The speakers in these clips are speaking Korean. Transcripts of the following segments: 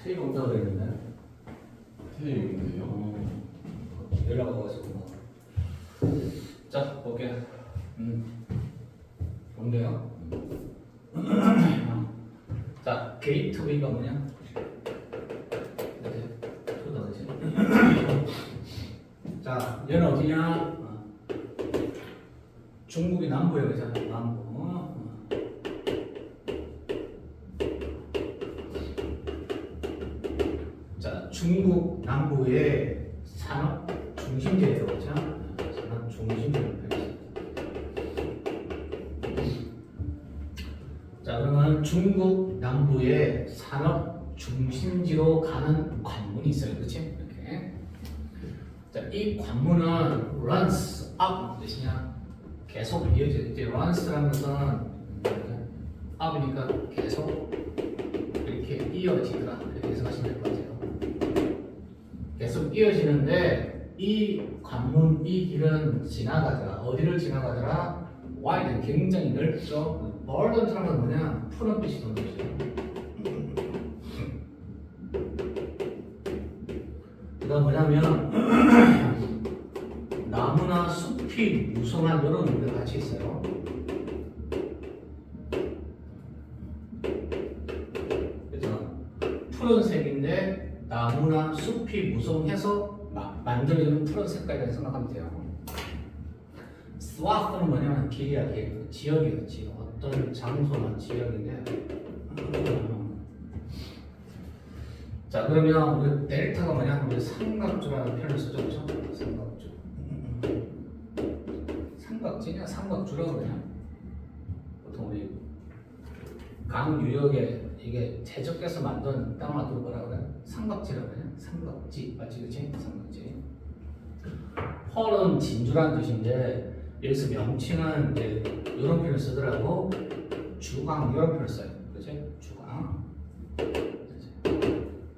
테이 온다고 그랬는데. 테이 온대요? 연락 와가지고. 자, 볼게요. 온대요. 자, 게이트웨이가 뭐냐? 그지? 자, 얘는 어디냐? 중국이 남부에 그죠? 남부. 자, 중국 남부의 산업 중심지예요, 그죠? 산업 중심지를 표현했습니다. 자, 그러면 중국 남부의 산업 중심지로 가는 관문이 있어요, 그렇지? 이렇게. 자, 이 관문은 runs up 뜻이냐? 계속 이어질 때 runs라는 것은 up이니까 계속 이렇게 이어지더라. 이렇게 해석하시면 될 것 같아요. 계속 이어지는데 이 관문, 이 길은 지나가더라. 어디를 지나가더라? wide는 굉장히 넓죠. 버던트라는 건 뭐냐? 푸른 빛이 도는 것이죠. 그다음 뭐냐면 나무나 숲이 무성한 이런 의미가 같이 있어요. 그래서 푸른색인데 나무나 숲이 무성해서 만들어지는 푸른 색깔이라고 생각하면 돼요. 스와프는 뭐냐면 길이야, 길. 지역이에요, 지역. 어떤 장소나 지역인데. 자, 그러면 우리 델타가 뭐냐? 우리 삼각주라는 표현을 쓰죠, 그렇죠? 삼각주. 삼각지냐? 삼각주라고 그러냐? 보통 우리 강 유역에 이게 퇴적해서 만든 땅을 놔두고 뭐라 그래? 삼각지라고 그래? 삼각지, 맞지, 그렇지? 삼각지. 펄은 진주라는 뜻인데 여기서 명칭은 이제 이런 표현을 쓰더라고. 주강 이런 표현을 써요, 그렇지? 주강.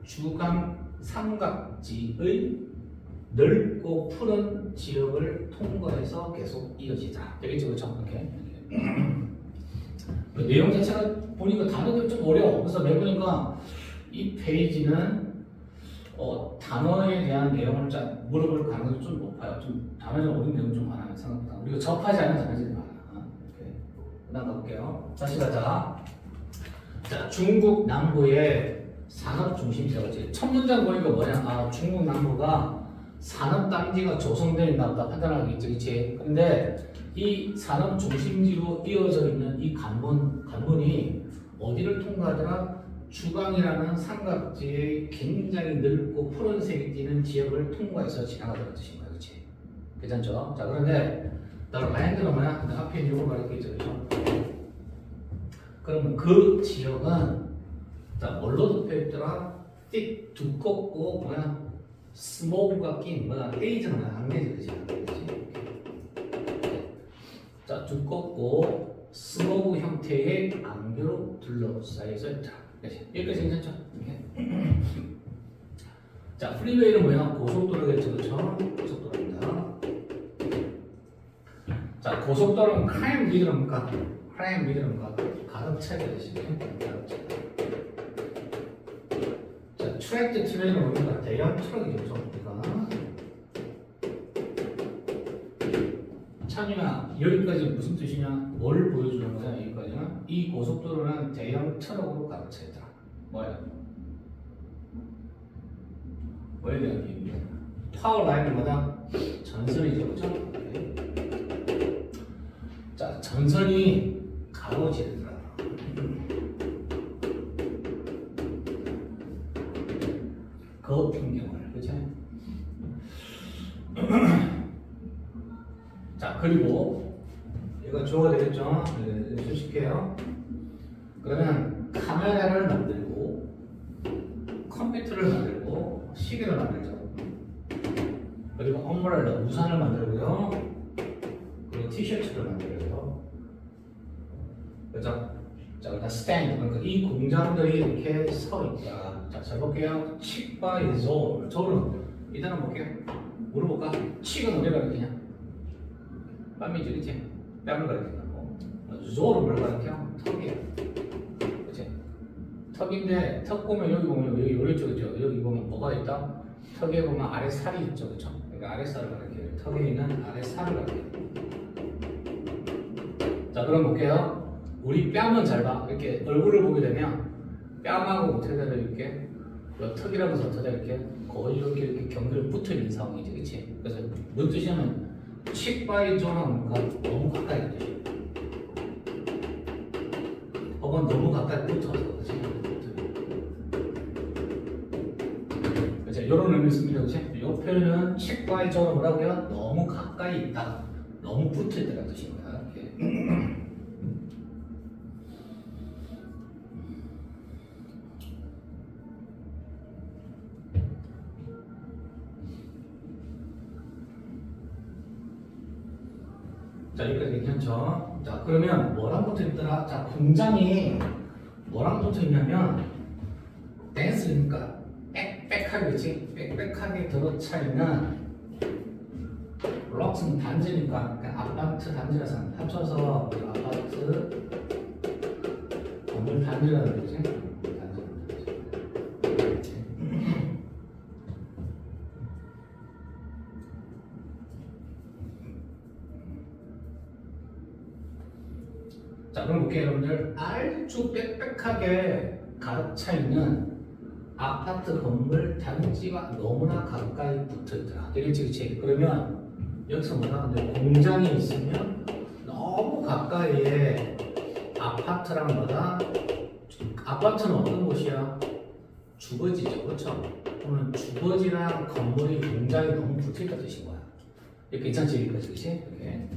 주강 삼각지의 넓고 푸른 지역을 통과해서 계속 이어지다. 되겠죠, 그렇죠? 이렇게. 내용 자체가 보니까 단어들이 좀 어려워. 그래서 내보니까 이 페이지는 단어에 대한 내용을 물어볼 가능성이 좀 높아요. 좀 단어적 어린 내용 좀 많아요, 생각보다. 우리가 접하지 않은 단어들이 많아. 이렇게. 그다음 가볼게요. 다시 가자. 자, 중국 남부의 산업 중심지라고 했지. 첫 문장 보니까 뭐냐? 아, 중국 남부가 산업 단지가 조성되어 있나 보다 판단하겠죠, 그렇지? 근데 이 산업 중심지로 이어져 있는 이 관문이 어디를 통과하더라? 주강이라는 삼각지의 굉장히 넓고 푸른색이 띄는 지역을 통과해서 지나가더라는 뜻인 거야, 그렇지? 괜찮죠? 자, 그런데 land는 뭐야? 앞에 있는 이걸 말했겠죠, 그렇죠? 그러면 그 지역은 자, 뭘로 덮여있더라? 띡 두껍고 뭐야? 스모그가 낀 뭐야? 헤이즈는 뭐야? 안개지, 그렇지? 자, 두껍고 스모그 형태의 안개로 둘러싸여져 있다. 여기까지 괜찮죠? 자, 프리웨이는 뭐야? 고속도로겠죠, 그렇죠? 고속도로입니다. 자, 고속도로는 크라임 리드랍니까? 크라임 리드랍니까? 가득 차게 되시네. 가득 차게. 자, 트랙트 트레일러 뭡니까? 대형 트럭이죠, 우리가. 찬유야, 여기까지 무슨 뜻이냐? 뭘 보여주는 거야, 여기까지는? 이 고속도로는 대형 트럭으로 가득 차 있다. 뭐야? 뭐에 대한 얘기입니다. 파워 라인은 뭐다? 전선이죠, 그죠? 네. 자, 전선이 가로지르더라. 그 풍경을, 그죠? 자, 그리고 이거 주어가 되겠죠? 네, 수식해요. 그러면 카메라를 만들고 컴퓨터를 만들고 시계를 만들죠. 그리고 엄브렐라 우산을 만들고요. 그리고 티셔츠를 만들고요. 그죠? 자, 그다음 스탠드. 그러니까 이 공장들이 이렇게 서 있다. 자, 잘 볼게요. 칙바 is all. 저는 이 단어 볼게요. 물어볼까? 칙은 어디 가르치냐? 뺨이지, 그치? 뺨을 가르친다고. zo를 뭘 가르쳐? 턱이야. 그치? 턱인데 턱 보면 여기 보면 여기 오른쪽 있죠. 여기 보면 뭐가 있다? 턱에 보면 아래 살이 있죠, 그렇죠? 그러니까 아래 살을 가리켜요. 턱에 있는 아래 살을 가리켜요. 자, 그럼 볼게요. 우리 뺨은 잘 봐. 이렇게 얼굴을 보게 되면 뺨하고 어떻게 되나 이렇게 요 턱이라면서 어떻게 이렇게 거의 이렇게 경계를 붙어 있는 상황이지, 그렇지? 그래서 뭔 뜻이냐면 칙바이 존하니까 너무 가까이 있는 뜻이야. 혹은 너무 가까이 붙어서, 그렇지? 그렇죠? 이런 의미 있습니다, 그렇지? 이 표현은 칙바이 존은 뭐라고요? 너무 가까이 있다, 너무 붙어 있다는 뜻입니다. 이렇게. 자, 여기까지 괜찮죠? 자, 그러면 뭐랑 붙어 있더라? 자, 공장이 뭐랑 붙어 있냐면 댄스니까 빽빽하게, 그렇지? 빽빽하게 들어차 있는 럭스는 단지니까 아파트 단지라서 합쳐서 아파트 건물 단지라는 거지? 자, 그럼 볼게요, 여러분들. 아주 빽빽하게 가득 차 있는 아파트 건물 단지가 너무나 가까이 붙어 있더라. 되겠지, 그치? 그러면 여기서 뭐라 하는데 공장이 있으면 너무 가까이에 아파트랑 뭐다? 아파트는 어떤 곳이야? 주거지죠, 그렇죠? 그러면 주거지랑 건물이 공장이 너무 붙어 있다는 뜻인 거야. 이게 괜찮지, 여기까지, 그치? 이렇게.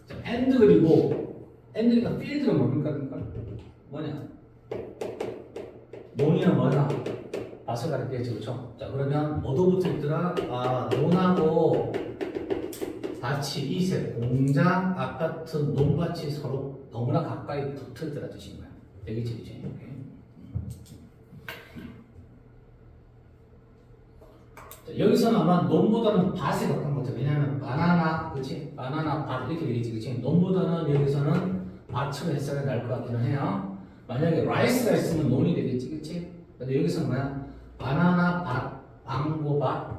자, and 그리고 엔드니까 필드는 뭡니까? 뭐냐? 논이나 뭐냐? 밭을 가리키겠지, 그렇죠? 자, 그러면 뭐도 붙어 있더라? 아, 논하고 밭이 이세 공장, 아파트, 논밭이 서로 너무나 가까이 붙어 있더라 뜻인 거야. 되겠지, 그치? 자, 여기서는 아마 논보다는 밭에 가까운 것 같아. 왜냐하면 바나나, 그렇지? 바나나 밭 이렇게 되겠지, 그렇지? 논보다는 여기서는 밭으로 해석이 날 것 같기는 해요. 만약에 라이스가 있으면 논이 되겠지, 그렇지? 근데 여기서는 뭐야? 바나나 밭, 망고 밭,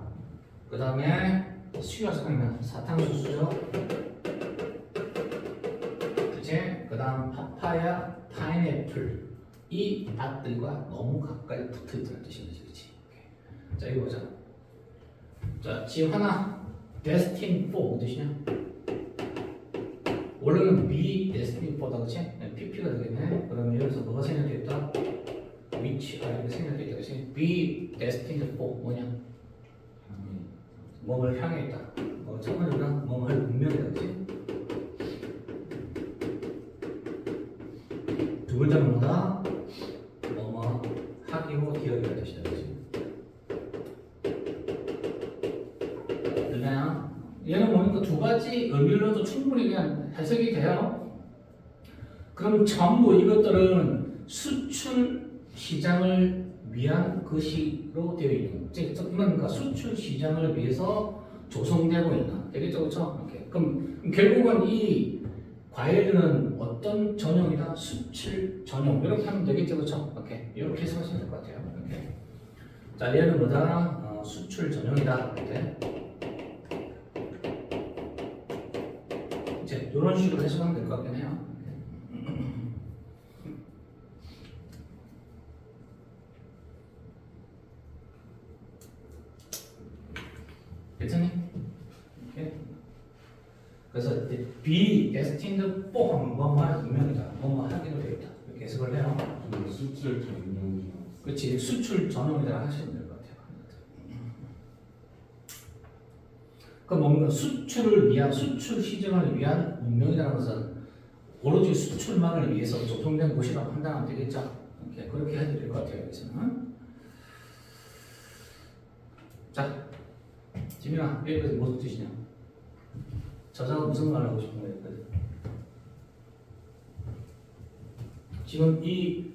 그 다음에 수요 생각나 사탕수수요, 그렇지? 그 다음 파파야, 파인애플 이 밭들과 너무 가까이 붙어 있다는 뜻인 거지, 그렇지? 자, 이거 보자. 자, 지금 하나 destined for 뜻이냐? 원래는 be destined for다, 그렇지? pp가 되겠네. 그러면 여기서 뭐가 생략되어 있다? which 이렇게 생략되어 있다, 그렇지? be destined for 뭐냐? 뭐를 향해 있다. 첫 번째는 뭐를 운명이다, 그렇지? 두 번째는 뭐다? 뭐뭐 하기로 기억이라 뜻이다, 그렇지? 그냥 얘는 보니까 두 가지 의미로도 충분히 그냥 해석이 돼요. 그럼 전부 이것들은 수출 시장을 위한 것이로 되어 있는, 즉 그러니까 수출 시장을 위해서 조성되고 있는, 되겠죠, 그렇죠? 이렇게. 그럼 결국은 이 과일은 어떤 전형이다? 수출 전형, 이렇게 하면 되겠죠, 그렇죠? 이렇게 해석하시면 될 것 같아요. 이렇게. 자, 얘는 뭐다? 수출 전형이다. 이렇게. 이제 이런 식으로 해석하면 될 것 같긴 해요. 괜찮니? 이렇게. 그래서 be destined for 하면 뭐뭐 할 운명이다, 뭐뭐 하기로 되어 있다, 이렇게 해석을 해요. 저는 수출 전용이요. 그렇지, 수출 전용이라 하시면 될 것 같아요. 그럼 뭔가 수출을 위한, 수출 시장을 위한 운명이라는 것은 오로지 수출만을 위해서 조성된 곳이라고 판단하면 되겠죠. 이렇게 그렇게 해야 될 것 같아요, 여기서는. 자, 지민아, 여기까지 무슨 뜻이냐? 저자가 무슨 말을 하고 싶은 거예요? 지금 이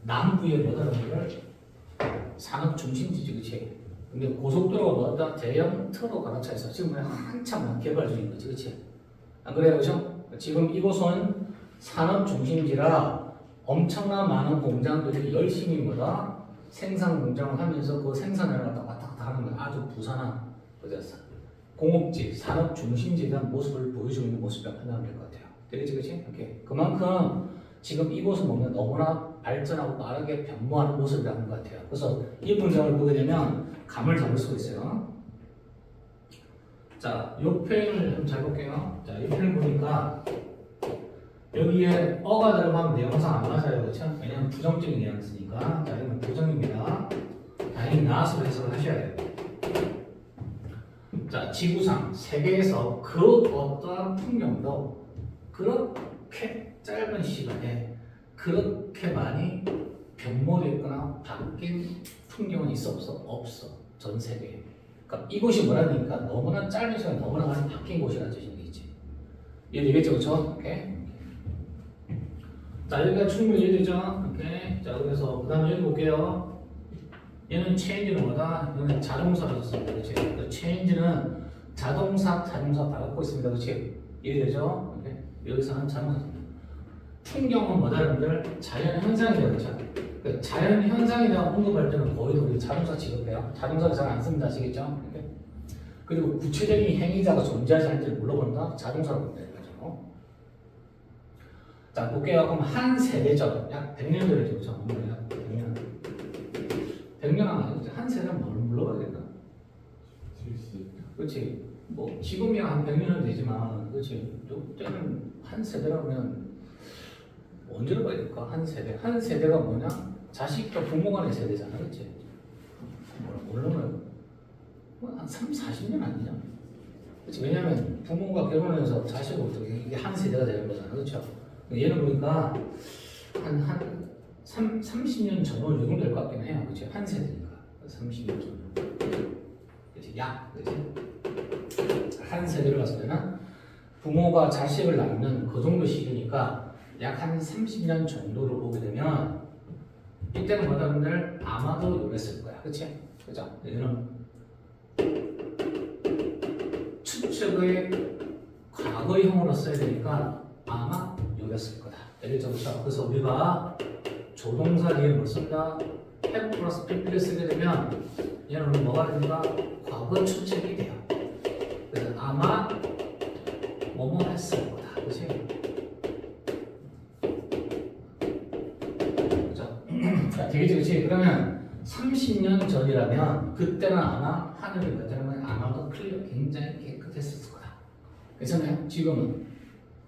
남부의 뭐다라는 걸 산업 중심지지, 그치? 근데 고속도로가 뭐다? 대형 트럭 갈아차 있어. 지금 한참 개발 중인 거지, 그치? 안 그래요, 그죠? 지금 이곳은 산업 중심지라 엄청난 많은 공장들이 열심히 뭐다 생산 공장을 하면서 그 생산을 갖다 왔다 갔다 하는 거야. 아주 부산한 어디였어? 공업지, 산업 중심지에 대한 모습을 보여주고 있는 모습이라고 판단하면 될 것 같아요. 되겠지, 그렇지? 오케이. 그만큼 지금 이곳을 보면 너무나 발전하고 빠르게 변모하는 모습이라는 것 같아요. 그래서 이 문장을 보게 되면 감을 잡을 수가 있어요. 자, 이 표현을 한번 잘 볼게요. 자, 이 표현을 보니까 여기에 어가 들어가면 내용상 안 맞아요. 그렇죠? 왜냐면 부정적인 내용이 있으니까. 자, 이건 부정입니다. 당연히 나와서 해석을 하셔야 돼요. 자, 지구상 세계에서 그 어떠한 풍경도 그렇게 짧은 시간에 그렇게 많이 변모됐거나 바뀐 풍경은 있어 없어? 없어. 전 세계에. 그러니까 이곳이 뭐라니까 너무나 짧은 시간에 너무나 많이 바뀐 곳이라는 뜻인 거지. 이해되겠죠? 그렇죠? 오케이. 자, 여기가 충분히 이해되죠? 오케이. 자, 그래서 그 다음에 여기 볼게요. 얘는 change는 뭐다? 얘는 자동사로 썼습니다. 그렇지? 그 change는 자동사 받고 있습니다. 그렇지? 이해되죠? 오케이. 여기서는 자동사. 풍경은 뭐다, 여러분들? 자연 현상이라고 그렇죠? 그 자연 현상에 대한 언급할 때는 거의 우리 자동사 취급해요. 자동사를 잘 안 씁니다. 아시겠죠? 오케이. 그리고 구체적인 행위자가 존재하지 않는지를 물어본다? 자동사로 본다. 이거죠. 자, 볼게요. 그럼 한 세대죠. 약 100년 전이죠. 그렇죠? 약 100년. 100년 아니지. 한 세대는 뭘 물어봐야 될까? 70. 그렇지. 뭐 지금이야 한 100년은 되지만, 그렇지. 때는 한 세대라면 언제로 봐야 될까? 한 세대. 한 세대가 뭐냐? 자식과 부모 간의 세대잖아, 그렇지? 물론 한 3, 40년 아니냐? 그렇지? 왜냐하면 부모가 결혼해서 자식으로부터 이게 한 세대가 되는 거잖아, 그렇죠? 얘는 보니까 한 30년 전후 정도 될 것 같긴 해요, 그렇지? 한 세대니까 30년 전후, 그렇지? 그렇지? 한 세대를 봤을 때는 부모가 자식을 낳는 그 정도 시기니까 약 한 30년 정도로 보게 되면 이때는 뭐다분들 아마도 요랬을 거야, 그렇지? 그죠? 얘는 추측의 과거형으로 써야 되니까 아마 요랬을 거다. 알겠죠? 그래서 우리가 조동사 뒤에 뭘 쓴다? have 플러스 pp를 쓰게 되면 얘는 뭐가 됩니까? 과거 추측이 돼요. 그래서 아마 뭐뭐 했을 거다. 그렇지? 자, 되겠지, 그렇지? 그러면 30년 전이라면 그때는 아마 하늘이 그때는 아마도 클리어 굉장히 깨끗했을 거다. 괜찮아요? 지금은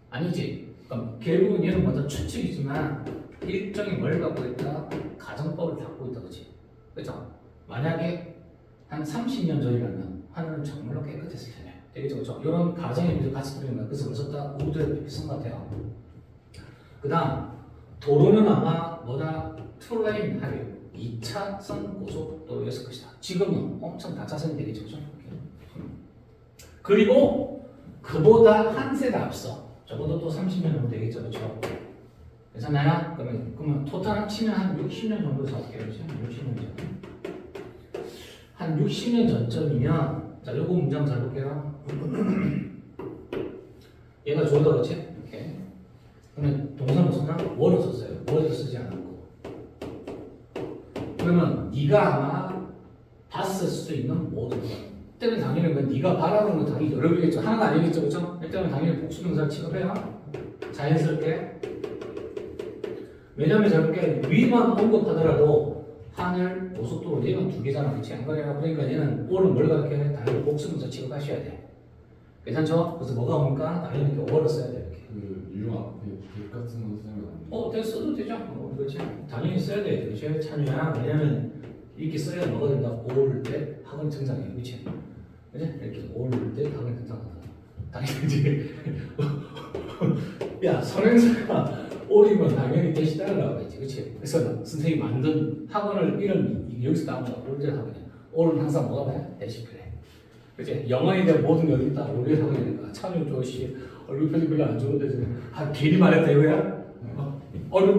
아니지. 그럼 결국은 얘는 먼저 추측이지만 일종의 뭘 갖고 있다? 가정법을 갖고 있다, 그렇지? 그렇죠? 만약에 한 30년 전이라면 하늘은 정말로 깨끗했을 테네. 되겠죠, 그렇죠? 이런 가정의 같이 들으면 그래서 벌써 우드에 비슷한 것 같아요. 그다음 도로는 아마 뭐다? 투레인 하류 2차선 고속도로였을 것이다. 지금은 엄청 다차선이 되겠죠, 그렇죠? 그리고 그보다 한 세대 앞서 적어도 또 30년 정도 되겠죠, 그렇죠? 괜찮나요? 그러면 토탈 치면 한 60년 정도 잡을게요, 그렇죠? 60년 전. 한 60년 전쯤이면 자, 요거 문장 잘 볼게요. 얘가 주어다, 그렇지? 이렇게. 그러면 동사는 썼나? 워를 썼어요. 워를 쓰지 않았고. 그러면 네가 아마 봤을 수 있는 모든 것. 이때는 당연히 네가 바라는 건 당연히 여러 개겠죠. 하나가 아니겠죠, 그렇죠? 일단은 당연히 복수명사를 취급해요. 자연스럽게. 왜냐면 저렇게 위만 언급하더라도 하늘, 고속도로 얘는 두 개잖아, 그렇지? 안 그래요? 그러니까 얘는 오를 뭘 가르쳐야 당연히 복수명사 취급하셔야 돼. 괜찮죠? 그래서 뭐가 옵니까? 당연히 이렇게 오를 써야 돼, 이렇게. 유 앞에 백 같은 거 쓰면 안 돼. 써도 되죠. 그렇지. 당연히 써야 돼. 그렇지. 찬우야. 왜냐면 이렇게 써야 뭐가 된다. 올 때 학원成장이에요. 그렇지. 그렇지? 이렇게 올 때 학원成장하다. 당연히 이제 야 선행사가 올이면 당연히 대시 따르라고 했지. 그렇지. 그래서 선생님이 만든 학원을 이런 여기서 나온 거 올대 학원이야. 올은 항상 뭐가 돼? 대시 필해. 그렇지. 영어에 대한 모든 게 있다. 올대 학원이니까. 찬우 조씨 얼굴 표정 별로 안 좋은데 지금 괜히 말했다 이거야?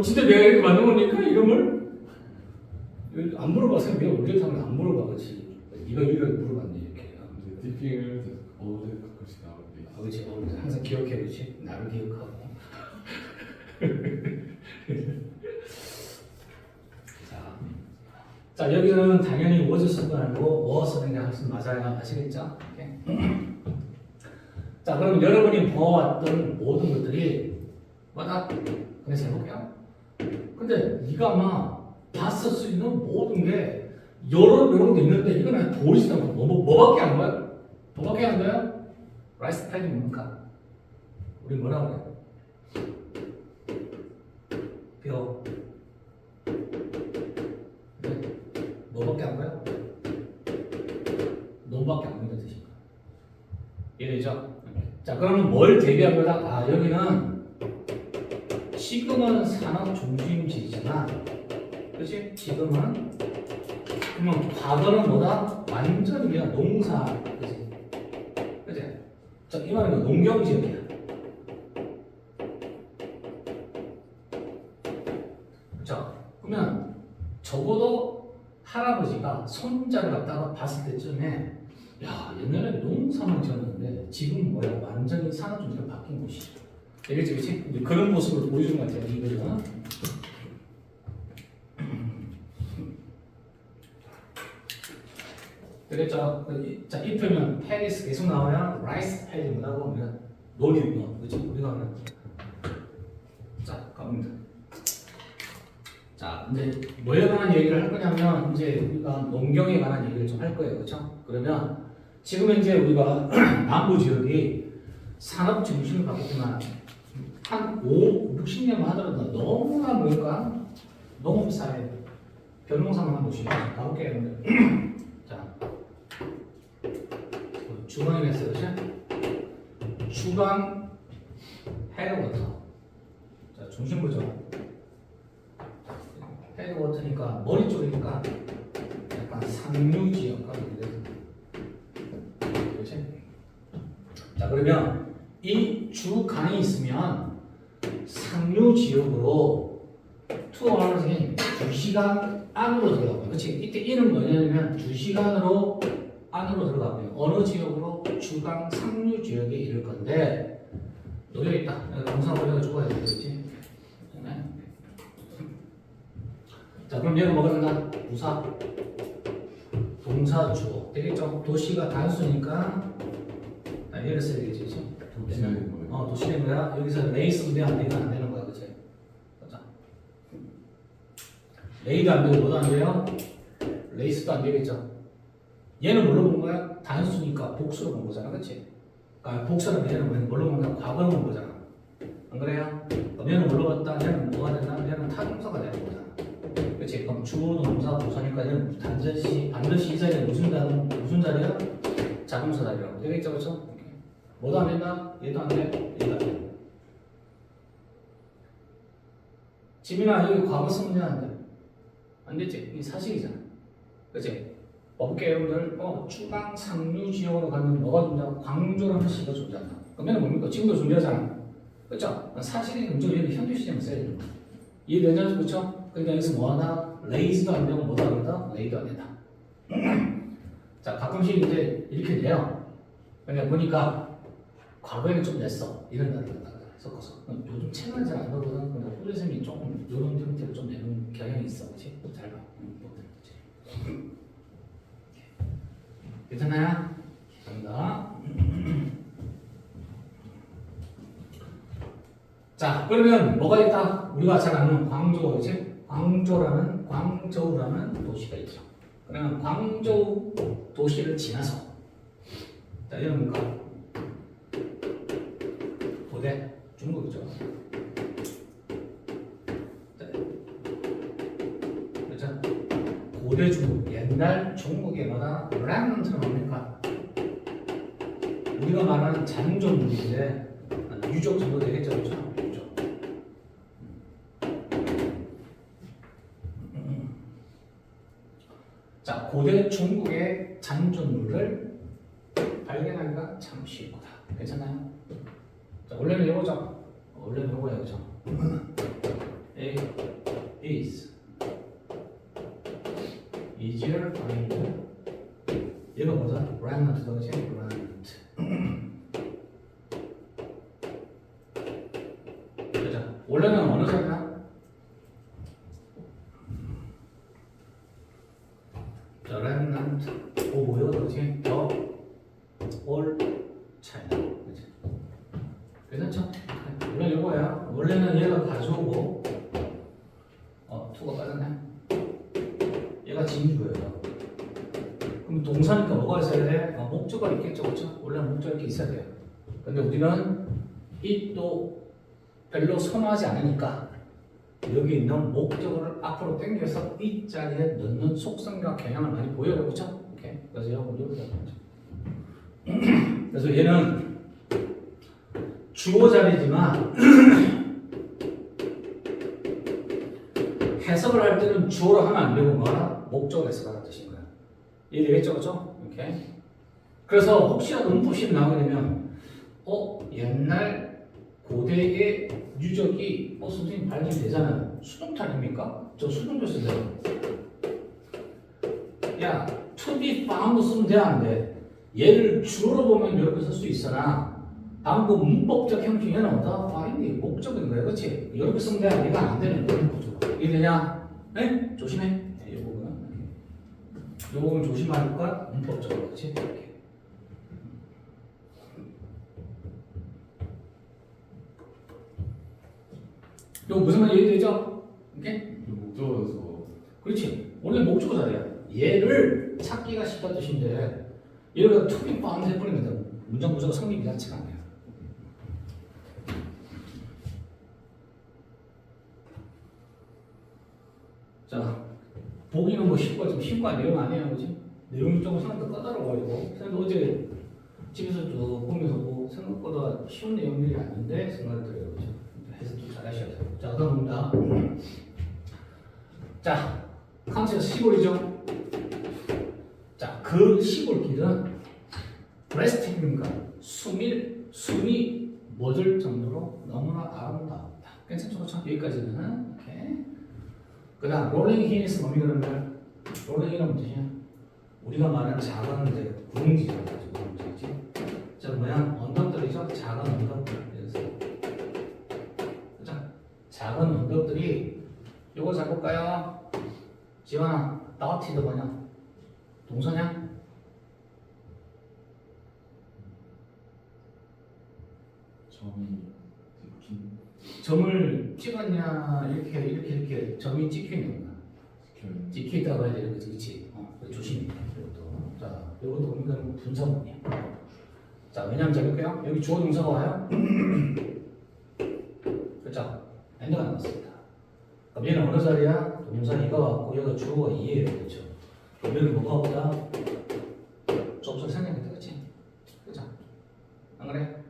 진짜 내가 이렇게 만든 거니까 이름을 안 물어봐서 내가 언제 타면 안 물어봐, 그렇지? 이거 물어봤네 이렇게. 이제 디핑을 어제 가끔씩 나올 때 있어. 그렇지. 항상 기억해, 그렇지? 나를 기억하고. 자, 여기는 당연히 was 쓰는 거 아니고 was 쓰는 게 훨씬 맞아요. 아시겠죠? 오케이. 자, 그럼 여러분이 보아왔던 모든 것들이 뭐다? 그래서 해볼게요. 근데 네가 아마 봤을 수 있는 모든 게 여러 게 있는데 이거는 보이지도 않고 뭐밖에 안 보여? 뭐밖에 안 보여? 라이스 타입이 뭡니까? 우리 뭐라고 해요? 뼈. 뭐밖에 안 보여? 놈밖에 안 보인다는 뜻입니다. 이해되죠? 자, 그러면 뭘 대비한 거다? 아, 여기는 지금은 산업 중심지지만, 그렇지? 지금은 그러면 과거는 뭐다? 완전히 그냥 농사, 그렇지? 그렇지? 자, 이 말은 농경지역이야. 그렇죠? 그러면 적어도 할아버지가 손자를 갖다가 봤을 때쯤에 야, 옛날에 농사만 지었는데 지금 뭐야? 완전히 산업 중심으로 바뀐 곳이죠. 되겠지, 그렇지? 그런 모습을 보여주는 것 같아요, 이거는. 되겠죠? 자, 이 표현 페리스 계속 나와야 라이스 페리 뭐라고 하면 논이는 거, 그렇지? 우리가 하는. 자, 갑니다. 자, 이제 뭐에 관한 얘기를 할 거냐면 이제 우리가 농경에 관한 얘기를 좀 할 거예요, 그렇죠? 그러면 지금 이제 우리가 남부 지역이 산업 중심을 바뀌지만 한 60년만 하더라도 너무나 뭐가 농업 사회, 변농사만 한 곳이 가볼게요. 자, 주방에 있어요, 그렇죠? 주방 헤드워터. 자, 중심부죠. 헤드워터니까 머리 쪽이니까 약간 상류 지역과 그렇지? 자, 그러면 이 주강이 있으면 상류 지역으로 2hours 2시간 안으로 들어가고요. 그렇지? 이때 이는 뭐냐면 2시간으로 안으로 들어가고요. 어느 지역으로? 주강 상류 지역에 이를 건데 여기 있다. 영상 올려가 죽어야 되겠지? 자, 그럼 얘는 뭐가 된다? 부사, 동사, 주어. 되겠죠? 도시가 단수니까 얘를 써야 되겠지, 그치? 도시는 뭐예요? 도시는 거야. 여기서 레이스도 돼, 안 되면 안 되는 거야, 그치? 자, 레이도 안 되고 뭐도 안 돼요? 레이스도 안 되겠죠? 얘는 뭘로 본 거야? 단수니까 복수로 본 거잖아, 그치? 그러니까 복수는 얘는 뭘로 본 거야? 과거로 본 거잖아. 안 그래요? 그럼 얘는 뭘로 봤다? 얘는 뭐가 된다? 얘는 타동사가 되는 거잖아. 그렇지? 그럼 주어 동사 부사니까 얘는 반드시 이 자리에 무슨 자리야? 자동사 자리라고 되겠죠, 그렇죠? 뭐도 안 된다? 얘도 안 돼? 얘도 안 돼. 지민아, 여기 과거 쓰면 돼, 안 돼? 안 됐지? 이게 사실이잖아. 그렇지? 어떻게 여러분들 주강 상류 지역으로 가면 뭐가 존재하고 광조라는 시가 존재한다. 그러면 뭡니까? 지금도 존재하잖아. 그렇죠? 사실이 존재하는 현재 시제만 써야 되는 거야. 이해되죠? 그렇죠? 그러니까 여기서 뭐하나? 레이즈도 안 되고 뭐도 안 된다? 레이도 안 된다. 자, 가끔씩 이제 이렇게 돼요. 그러니까 보니까 과거에는 좀 냈어. 이런 단어를 섞어서. 요즘 책은 잘 안 나오거든. 근데 후대생이 조금 이런 형태로 좀 내는 경향이 있어. 그렇지? 잘 봐. 괜찮아요? 갑니다. 자, 그러면 뭐가 있다? 우리가 잘 아는 광저우, 그렇지? 광저우라는 도시가 있죠. 그러면 광저우 도시를 지나서 자, 이런 거 고대 중국이죠. 그렇죠? 고대 중국, 옛날 중국의 뭐다? 렘넌트는 뭡니까? 우리가 말하는 장조물인데 유적 정도 되겠죠, 그렇죠? 유적. 자, 고대 중국의 장조물을 발견하기가 참 쉽구나. 괜찮나요? 자, 원래는 이거죠. 원래는 이거예요, 그렇죠? A is easier find. 얘가 뭐죠? remnant도 그렇지? remnant. 그죠? 원래는 어느 자리야? can't. 오 뭐야 그렇지? all China. 그렇지? 괜찮죠? 원래 이거야. 원래는 얘가 가져오고 투가 빠졌네. 얘가 진주예요. 그럼 동사니까 뭐가 있어야 돼? 목적어가 있겠죠, 그렇죠? 원래는 목적이 이렇게 있어야 돼요. 근데 우리는 it도 별로 선호하지 않으니까 여기 있는 목적어를 앞으로 당겨서 이 자리에 넣는 속성과 경향을 많이 보여요, 그렇죠? 오케이. 그래서 이거 이렇게 하는 거죠. 그래서 얘는 주어 자리지만 해석을 할 때는 주어로 하면 안 되고 뭐라 목적어로 해석하는 뜻인 거야. 이해되겠죠, 그렇죠? 오케이. 그래서 혹시라도 문법시험 나오게 되면 옛날 고대의 유적이 선생님 발견되잖아요. 수동태입니까? 저 수동태 쓰세요. 야, to be found 쓰면 돼, 안 돼? 얘를 주어로 보면 이렇게 쓸 수 있으나 방금 문법적 형식 얘는 어디다 find이 목적인 거야, 그렇지? 이렇게 쓰면 돼, 얘가 안 되는 거야, 문법적으로. 이해되냐? 네? 조심해. 네, 이 부분은 조심할 거야, 문법적으로, 그렇지? 이렇게. 이거 무슨 말인지 이해되죠? 이렇게? 목적어여서 그렇지. 원래 목적어 자리야. 얘를 찾기가 쉽다 뜻인데 얘를 to be found 해버리면 문장 구조가 성립이 자체가 안 돼요. 자, 보기는 뭐 쉽고 좀 쉬운 거 내용 아니에요, 그렇지? 내용이 조금 생각보다 까다로워가지고 선생님 어제 집에서 쭉 보면서 뭐 생각보다 쉬운 내용들이 아닌데 생각이 들어요, 그렇죠? 해서 좀 잘하셔야 돼요. 자, 그다음입니다. 자, 칸트가 시골이죠. 자, 그 시골길은 breathtaking인가 숨이 멎을 정도로 너무나 아름다웠다. 괜찮죠, 그렇죠? 여기까지는 오케이. 그다음 롤링 힐스 뭡니까 그러면? 롤링 힐은 뭐지? 우리가 말하는 작은 이제 구릉지죠, 구릉지지. 자, 뭐야? 언덕들이죠, 작은 언덕들. 그래서 작은 언덕들이 요거 잘 볼까요? 지원아, dotted 뭐냐? 동사냐? 점이 찍힌 점을 찍었냐? 이렇게 점이 찍혀 있는 거야. 찍혀 있다고 해야 되는 거지, 그렇지? 조심해. 이것도. 자, 이것도 보니까 분사문이야. 자, 왜냐면 잘 볼게요. 여기 주어 동사가 와요. 그렇죠? 엔드가 나왔습니다. 그럼 얘는 어느 자리야? 동사 이가 왔고 여기가 주어가 2예요, 그렇죠? 그럼 여기 뭐가 보다? 접속 생략했다, 그렇지? 그렇죠? 안 그래?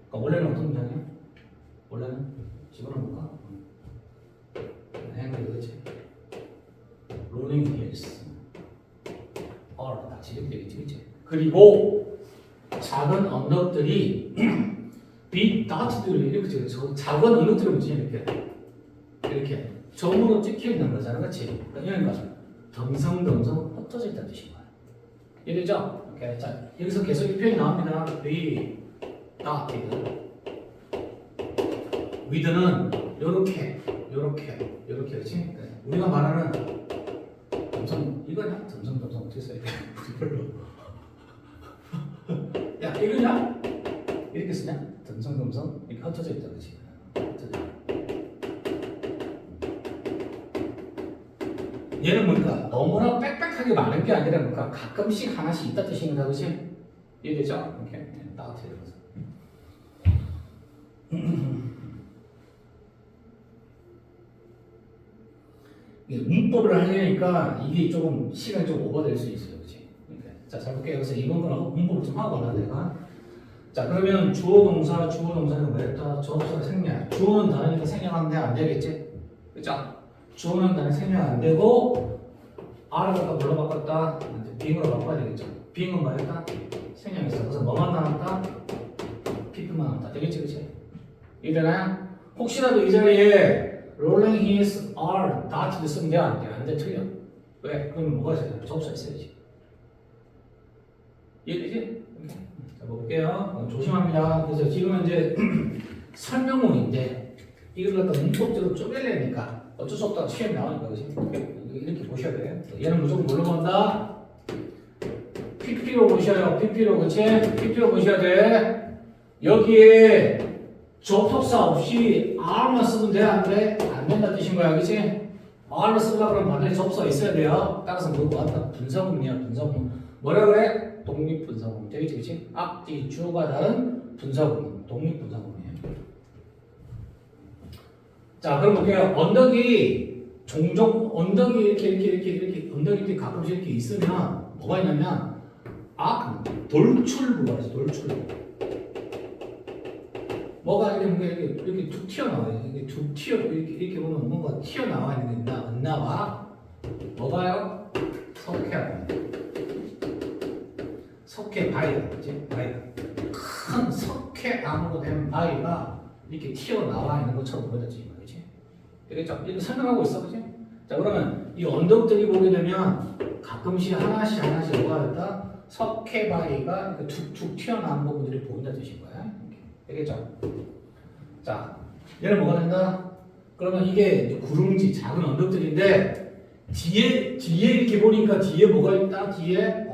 그러니까 원래는 어떤 문장이야? 원래는 집어넣을까? 행글 그렇지? 롤링 힐스 다 지적되겠지, 그렇지? 그리고 작은 언덕들이 빛 다트들을 이렇게 찍어. 작은 언덕들을 뭐지? 이렇게 점으로 찍혀 있는 거잖아, 그렇지? 그러니까 덩성덩성 흩어져 있다는 뜻인 거야. 이해되죠? 오케이. 자, 여기서 계속 이 표현이 나옵니다. The dotted. with는 요렇게, 그렇지? 네. 우리가 말하는 이거냐? 덩성덩성 어떻게 써야 돼? 별로. 야, 이거냐? 이렇게 쓰냐? 덩성덩성 이렇게 흩어져 있다, 그렇지? 얘는 뭐니까 너무나 빽빽하게 많은 게 아니라 뭐니까 가끔씩 하나씩 있다 뜻인 거다, 그렇지? 이해되죠? 이렇게 딱 들어가서. 문법을 하려니까 이게 조금 시간이 좀 오버될 수 있어요, 그렇지? 자, 잘 볼게요. 그래서 이번 거는 문법을 좀 하고 가나 내가. 자, 그러면 주어 동사는 뭐였다? 접수가 생략. 주어는 다르니까 생략하는데 안 되겠지? 그죠? 주어는 다른 생략 안 되고 R을 갖다 뭘로 바꿨다? 빙으로 바꿔야 되겠죠? 빙은 뭐였다? 생략했어. 그래서 뭐만 나왔다? 피트만 나왔다. 되겠지, 그치? 이해되나요? 혹시라도 이 자리에 rolling his R dotted 쓰면 돼? 안 돼? 안 돼? 틀려. 왜? 그럼 뭐가 있어야 돼? 접수가 있어야지. 이해되지? 자, 볼게요. 조심합니다. 그래서 지금은 이제 설명문인데 이걸 갖다 문법적으로 쪼개려니까 어쩔 수 없다. 시험에 나오니까, 그치? 이렇게 보셔야 돼요. 얘는 무조건 뭘로 본다? PP로 보셔요. PP로, 그치? PP로 보셔야 돼. 여기에 접속사 없이 R만 쓰면 돼, 안 돼? 안 된다 뜻인 거야, 그치? R을 쓰려고 그러면 반드시 접속사 있어야 돼요. 따라서 뭐가 왔다? 분사구문이야, 분사구문. 뭐라 그래? 독립분사구문. 되겠지, 그치? 앞뒤, 주어가 다른 분사구문. 독립분사구문이에요. 자, 그럼 볼게요. 언덕이 종종 언덕이 이렇게 언덕이 가끔씩 이렇게 있으면 뭐가 있냐면 돌출부가 있어. 돌출부. 뭐가 이렇게 툭 튀어나와요. 이렇게 이렇게 보면 뭔가 튀어나와 있는 게 안 나와. 뭐가요? 석회암. 석회 바위가 있지? 바위가. 큰 석회암으로 된 바위가 이렇게 튀어나와 있는 것처럼 보여지지. 그렇지? 되겠죠? 이렇게 설명하고 있어. 그렇지? 자, 그러면 이 언덕들이 보게 되면 가끔씩 하나씩 뭐가 됐다? 석회 바위가 이렇게 툭툭 튀어나온 부분들이 보인다 뜻인 거야. 되겠죠? 자, 얘는 뭐가 된다? 그러면 이게 이제 구릉지, 작은 언덕들인데 뒤에 이렇게 보니까 뒤에 뭐가 있다? 뒤에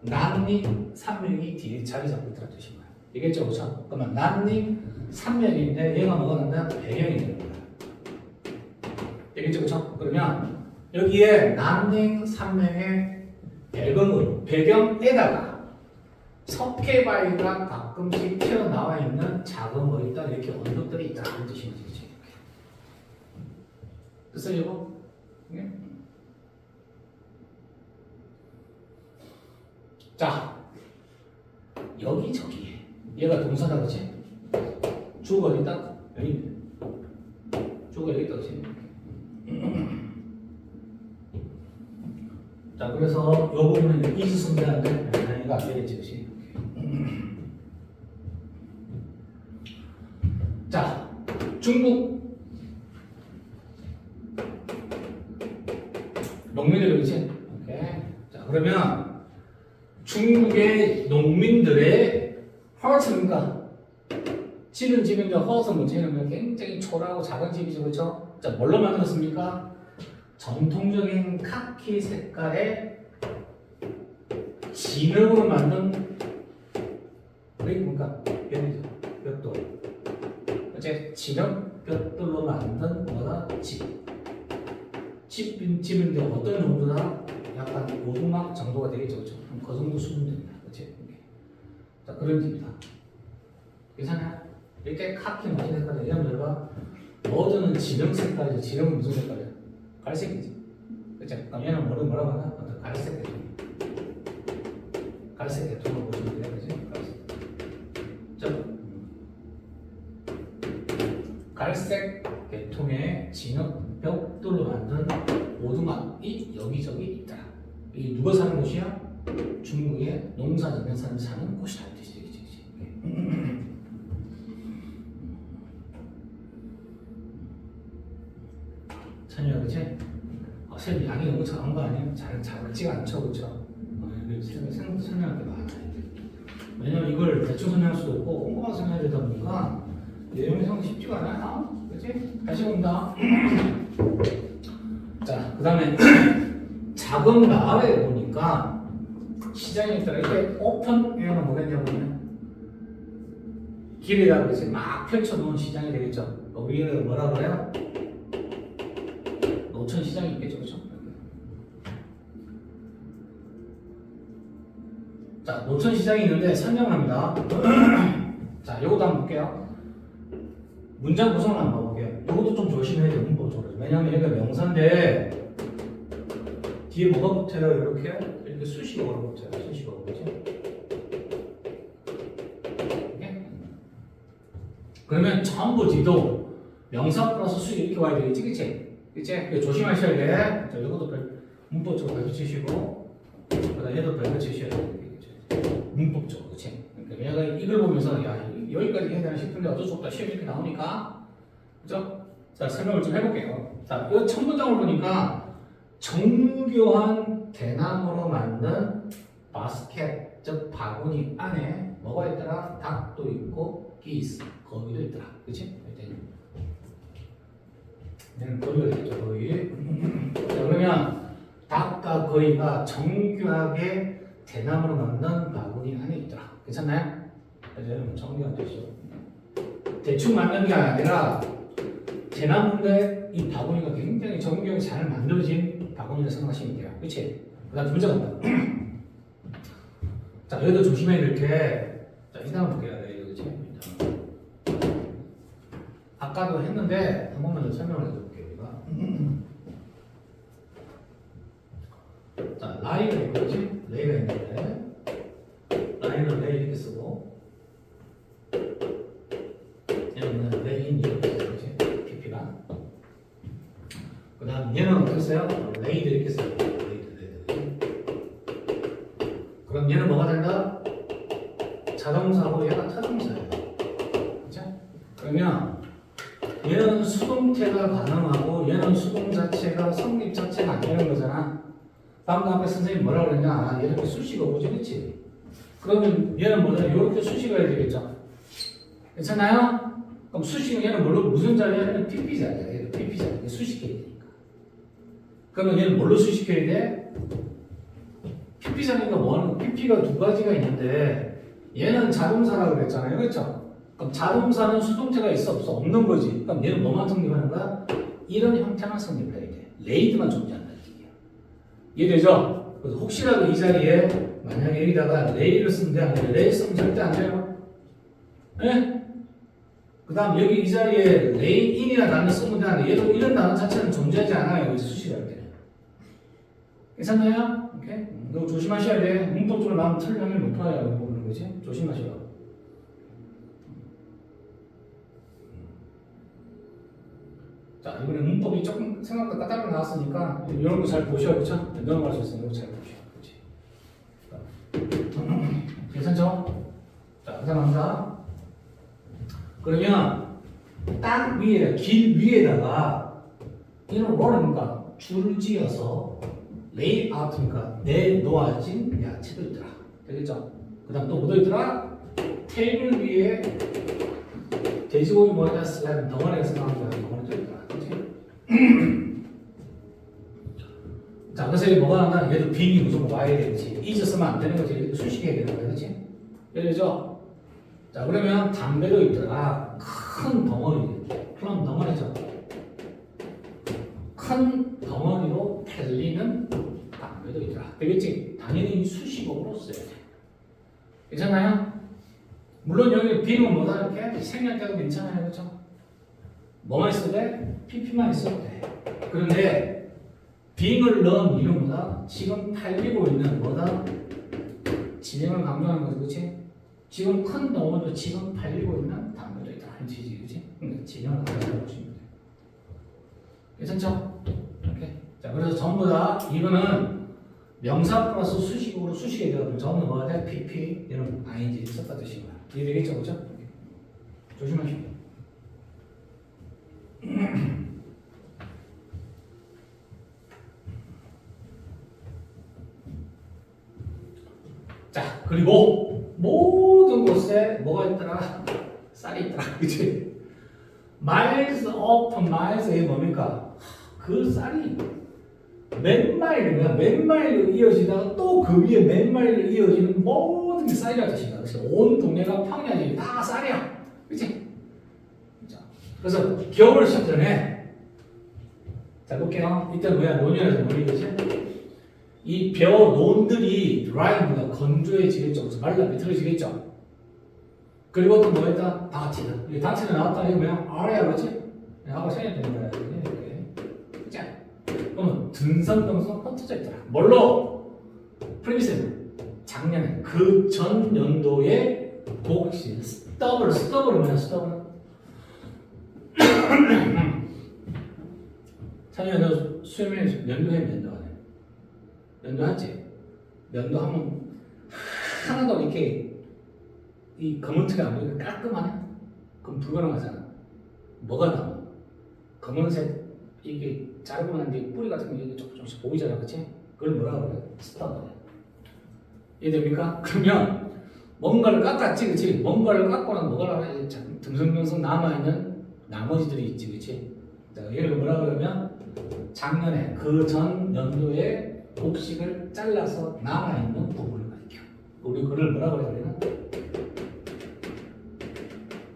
난림 산맥이 뒤에 자리 잡고 있다는 뜻인 거야. 되겠죠? 그렇죠? 그러면 난림 산맥인데 얘가 뭐가 된다? 배경이 되는 거야. 되겠죠? 그렇죠? 그러면 여기에 난림 산맥의 배경에다가 석회바위가 가끔씩 튀어나와 있는 작은 뭐 있다 이렇게 언덕들이 있다는 뜻인 거지. 됐어요, 이거? 네? 자, 여기저기 얘가 동사다, 그치? 주어가 어디 있다? 여기 있네. 주어가 여기 있다, 그치? 자, 그래서 이 부분은 이즈 승대한데 이거 안 되겠지, 그치? 자, 중국 농민들 그치? 오케이. 자, 그러면 중국의 농민들의 허스인가 지는 집인데 허스 문제는 굉장히 초라하고 작은 집이죠, 그렇죠? 자, 뭘로 만들었습니까? 전통적인 카키 색깔의 진흙으로 만든 이게 뭔가 벽돌. 이제 진흙 벽돌로 만든 뭐다? 집인데 어떤 정도다? 약간 오두막 정도가 되겠죠, 그렇죠? 그 정도 수준 됩니다, 그렇지? 자, 그런 집이다. 괜찮아요? 이렇게 카키 무슨 색깔이야? 여러분들 봐. 모두는 진흙 색깔이죠. 진흙은 무슨 색깔이야? 갈색이지. 그렇죠? 그럼 얘는 뭐라고 하나? 갈색 계통. 갈색 계통을 보시면 돼요, 그렇지? 갈색 계통의 진흙 벽돌로 만든 오두막이 여기저기 있다. 이 누가 사는 곳이야? 중국의 농사 짓는 사람이 사는 곳이다. 찬이야, 그치? 쌤 양이 너무 작은 거 아니야? 작지가 않죠, 그쵸? 설명할 게 많아. 왜냐면 이걸 대충 설명할 수도 없고 꼼꼼하게 설명해야 되다 보니까 내용이 상당히 쉽지가 않아요. 그치? 다시 본다. 자, 그 다음에 작은 마을에 보니까 시장에 있다가 이렇게 오픈 에어는 뭐겠냐면 길에다가 이제 막 펼쳐놓은 시장이 되겠죠. 위에 뭐라 그래요? 노천 시장이 있겠죠, 그렇죠? 자, 노천 시장이 있는데 설명합니다. 자, 요것도 한번 볼게요. 문장 구성을 한번 볼게요. 요것도 좀 조심해야 돼요, 문법적으로. 왜냐면 얘가 명사인데 뒤에 뭐가 붙어요? 이렇게 수식어가 붙어요. 수식어가 그렇죠? 그러면 전부 뒤도 명사 플러스 수식 이렇게 와야 되겠지, 그치? 그치? 조심하셔야 돼. 자, 이것도 문법적으로 발표치시고, 그다음 얘도 발표치셔야 돼. 문법적으로, 그치? 그러니까 얘가 이걸 보면서, 야, 여기까지 해야 되나 싶은데 어쩔 수 없다. 시험 이렇게 나오니까. 그죠? 자, 설명을 좀 해볼게요. 자, 이 첫 문장을 보니까, 정교한 대나무로 만든 바스켓, 즉 바구니 안에 뭐가 있더라? 닭도 있고, 기스, 거위도 있더라. 그치? 얘는 거위가 있겠죠, 거위. 자, 그러면 닭과 거위가 정교하게 대나무로 만든 바구니 안에 있더라. 괜찮나요? 여러분 정리가 되시죠? 대충 만든 게 아니라 대나무인데 이 바구니가 굉장히 정교하게 잘 만들어진 바구니를 생각하시면 돼요. 그치? 그 다음 문제 간다. 자, 여기도 조심해 이렇게. 자, 이 다음 볼게요. 여기 그치? 아까도 했는데 한 번만 더 설명을 해볼게요. 우리가. 자, 라인이 있겠지? 레이가 있는데 라인은 레이 이렇게 쓰고 얘는 레인 이렇게 쓰지? PP가. 그 다음 얘는 어떻게 써요? 레이드 이렇게 써요. 레이드. 그럼 얘는 뭐가 된다? 자동사고 얘가 타동사예요. 그쵸? 그러면 얘는 수동태가 가능하고 얘는 수동 자체가 성립 자체가 안 되는 거잖아. 방금 앞에 선생님이 뭐라고 그랬냐? 아, 이렇게 수식어 오지, 그치? 그러면 얘는 뭐냐? 이렇게 수식어 해야 되겠죠? 괜찮아요? 그럼 수식은 얘는 뭘로, 무슨 자리야? 얘는 PP 자리야. 얘는 PP 자리야. 수식해야 되니까. 그러면 얘는 뭘로 수식해야 돼? PP 자리가 뭐하는, PP가 두 가지가 있는데 얘는 자동사라고 그랬잖아요. 그렇죠? 그럼 자동사는 수동태가 있어, 없어? 없는 거지. 그럼 얘는 뭐만 성립하는 거야? 이런 형태만 성립해야 돼. 레이드만 존재한다. 이해되죠? 그래서 혹시라도 이 자리에 만약에 여기다가 레이를 쓰면 돼? 레이 쓰면 절대 안 돼요. 네? 그 다음 여기 이 자리에 레이인이라는 단어 쓰면 되는데 얘도 이런 단어 자체는 존재하지 않아요. 여기서 수식할 때는. 괜찮나요? 오케이? 이거 조심하셔야 돼. 문법적으로 나오면 틀릴 확률이 높아요. 이거 보는 거지? 조심하시라고. 자, 이번에 문법이 조금 생각보다 까다롭게 나왔으니까 이런 거 잘 보셔야 그렇죠? 넘어갈 수 있으니까 이거 잘 보셔야 그렇지? 괜찮죠? 자, 감사합니다. 그러면 딱 위에 길 위에다가 이런 롤이니까 줄을 지어서 레이아웃이니까 내놓아진 야채도 있더라. 되겠죠? 그 다음 또 뭐도 있더라? 테이블 위에 돼지고기 먹는 슬라이드 덩어리가 생각하는 덩어리도 있더라. 자, 그래서 이게 뭐가 나나? 얘도 빙이 무조건 와야 되지. 잊었으면 안 되는 거지. 수식해야 되는 거야, 그렇지? 이해되죠? 자, 그러면 담배도 있더라. 큰 덩어리, 큰 덩어리죠. 큰 덩어리로 팔리는 담배도 있더라. 되겠지? 당연히 수식어로 써야 돼. 괜찮나요? 물론 여기 빙은 뭐다 이렇게 생략 때도 괜찮아요, 그렇죠? 뭐만 있어도 돼? PP만 있어도 돼. 그런데 빙을 넣은 이유는 뭐다? 지금 팔리고 있는 뭐다? 진행을 강조하는 거지, 그렇지? 지금 큰 덩어리로 지금 팔리고 있는 담배도 있다. 한치지, 그렇지? 그러니까 진행을 강조하고 싶으면 돼. 괜찮죠? 이렇게. 자, 그래서 전부 다 이거는 명사 플러스 수식으로 수식에 들어가면 전부 뭐가 돼? PP, 이런 ING 썼다 뜻인 거야. 이해되겠죠, 그렇죠? 조심하시고. 자, 그리고 모든 곳에 뭐가 있더라? 쌀이 있더라. 그치? miles upon miles 이 뭡니까? 그 쌀이 몇 마일이면 몇 마일로 이어지다가 또 그 위에 몇 마일로 이어지는 모든 게 쌀이라는 뜻이다. 그치? 온 동네가 평야지 다 쌀이야. 그치? 그래서 겨울 시즌에 자 볼게요. 이때 뭐야? 논이라서 논이 그치? 이 벼 논들이 드라이브가 건조해지겠죠. 그래서 말라 비틀어지겠죠. 그리고 또 뭐 했다? 다치다. 이 다치다 나왔다. 이거 뭐야? R야 그렇지? 하고 생각이 되는 거야. 이렇게. 자, 그러면 등선동선 흩어져 있더라. 뭘로? 프리비스 작년에 그 전 연도에 곡시 스터블 뭐야? 스터블 찬이야 너 수염에 면도해 면도 안 해? 면도하지? 면도하면 하나도 이렇게 이 검은색이 안 보이고 깔끔하네? 그럼 불가능하잖아. 뭐가 남아? 검은색 이게 자르고 난 뒤에 뿌리 같은 게 조금씩 보이잖아, 그치? 그걸 뭐라 그래? 스타버려. 이해됩니까? 그러면 뭔가를 깎았지, 그치? 뭔가를 깎고 나면 뭐가 나와? 등성등성 남아있는 나머지들이 있지, 그치? 자, 얘를 뭐라 그러면 작년에 그 전 연도에 곡식을 잘라서 남아있는 부분을 가리켜. 우리 그걸 뭐라고 해야 되나?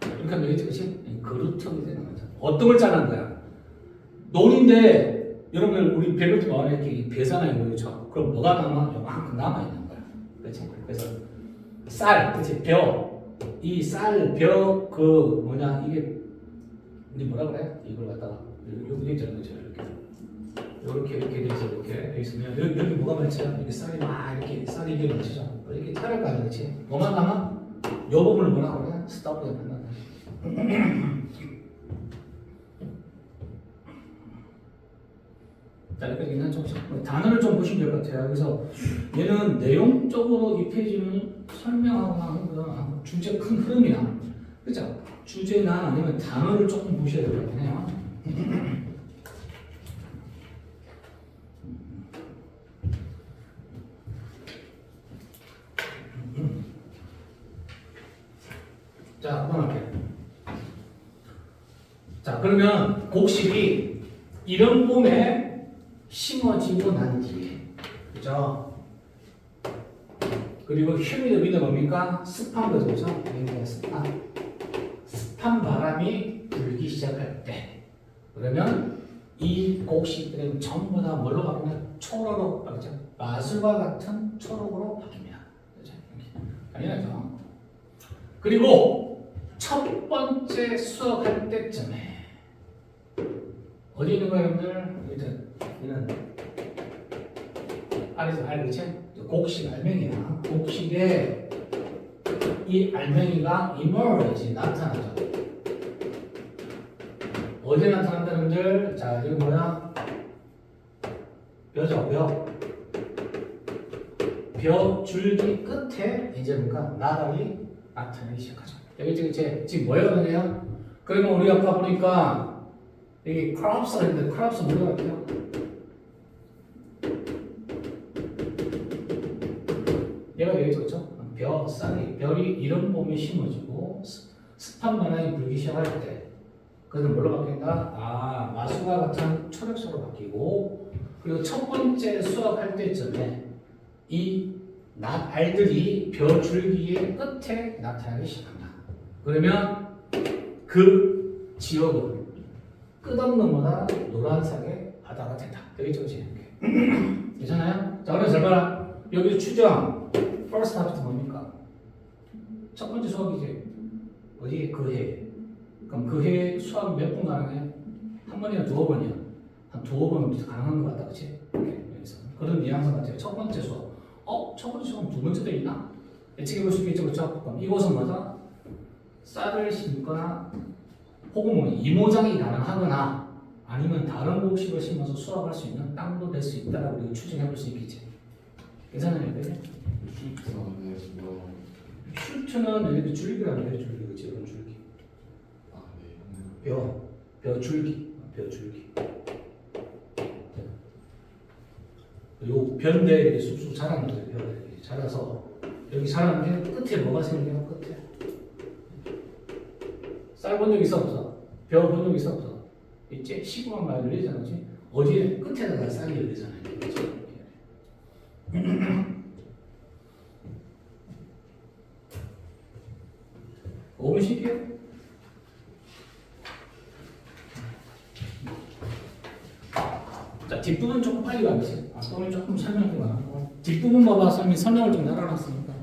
이렇게 하면 되겠지, 그치? 그루터기 되는 거죠. 어떤 걸 자른 거야? 논인데, 여러분들, 우리 배울 때 뭐하냐, 이렇게 배잖아요, 그렇죠? 그럼 뭐가 남아? 요만큼 남아있는 거야. 그치? 그래서, 쌀, 그치? 벼. 이 쌀, 벼, 그, 뭐냐, 이게, 우리 뭐라 그래? 이걸 갖다가, 여기 있잖아요, 그쵸? 이렇게 돼 있어, 이렇게 돼 있으면, 여기 뭐가 많죠? 이렇게 쌀이 막, 이렇게, 쌀이 이게 많죠? 이렇게 자를 거 아니야, 그치? 뭐만 남아? 요 부분을 뭐라고 그래? 스톱으로 한다. 자, 여기는 좀 단어를 좀 보시면 될 것 같아요. 그래서 얘는 내용적으로 이 페이지는 설명하거나 하는 건 주제 큰 흐름이나, 그죠? 주제나 아니면 단어를 조금 보셔야 될 것 같긴 해요. 자, 그만할게요. 자, 그러면 곡식이 이런 봄에 심어지고 난 뒤에, 그죠? 그리고 휴미드 위드 뭡니까? 습한 거죠, 그죠? 굉장히 습한 바람이 불기 시작할 때, 그러면 이 곡식들은 전부 다 뭘로 바뀌냐? 초록으로 바뀌죠. 마술과 같은 초록으로 바뀝니다. 그죠? 당연하죠. 그리고 첫 번째 수확할 때쯤에 어디 있는 거예요, 여러분들? 얘는 알에서 알, 그치? 곡식 알맹이야. 곡식에 이 알맹이가 emerge, 나타나죠. 어디에 나타난다는 들? 자, 이거 뭐야? 벼죠, 벼. 벼 줄기 끝에 이제 뭔가 나달이 나타나기 시작하죠. 여기 지금 뭐예요, 그냥? 그러면 우리 아까 보니까 여기 crops가 있는데 crop스 뭐라고 할게요? 얘가 여기서 그렇죠? 벼, 쌀이, 별이 이런 봄에 심어지고 습한 바람이 불기 시작할 때 그것은 뭘로 바뀐다? 아, 마수와 같은 초록색으로 바뀌고 그리고 첫 번째 수확할 때쯤에 이 알들이 벼 줄기의 끝에 나타나기 시작합니다. 그러면 그 지역은 끝없는 거다 노란색의 바다가 된다. 되겠죠, 그치? 괜찮아요? 자, 그래서 잘 봐라. 여기 추정, first harvest 뭡니까? 첫 번째 수확이지. 어디? 그 해. 그럼 그 해 수확 몇 번 가능해? 한 번이나 두어 번이야. 한 두어 번 가능한 것 같다, 그치? 여기서. 그런 뉘앙스 같아요. 첫 번째 수확. 첫 번째 수확 두 번째도 있나? 예측해 볼 수 있겠죠, 그쵸? 그럼 이곳은 뭐다? 쌀을 심거나 혹은 뭐 이모작이 가능하거나 아니면 다른 곡식을 심어서 수확할 수 있는 땅도 될 수 있다라고 우리가 추정해 볼 수 있겠지. 괜찮아요, 그죠? 슈트는 뭐 슈트는 이렇게 줄기라고 해요, 줄기, 그치? 이런 줄기. 아, 네. 벼 줄기, 벼 줄기. 그리고 벼인데 이렇게 쑥쑥 자라는 거예요, 벼가 이렇게 자라서 여기 자라는데 끝에 뭐가 생겨요, 끝에? 쌀 본 적 있어 없어? 벼 본 적 있어 없어? 있지? 시구만 많이 열리잖아, 그치? 어디에? 끝에다가 쌀이 열리잖아요, 그치? 너무 신기해? 자, 뒷부분 조금 빨리 가겠지? 앞부분 조금 설명이 많아. 뒷부분 봐봐, 설명을 좀 날아놨으니까.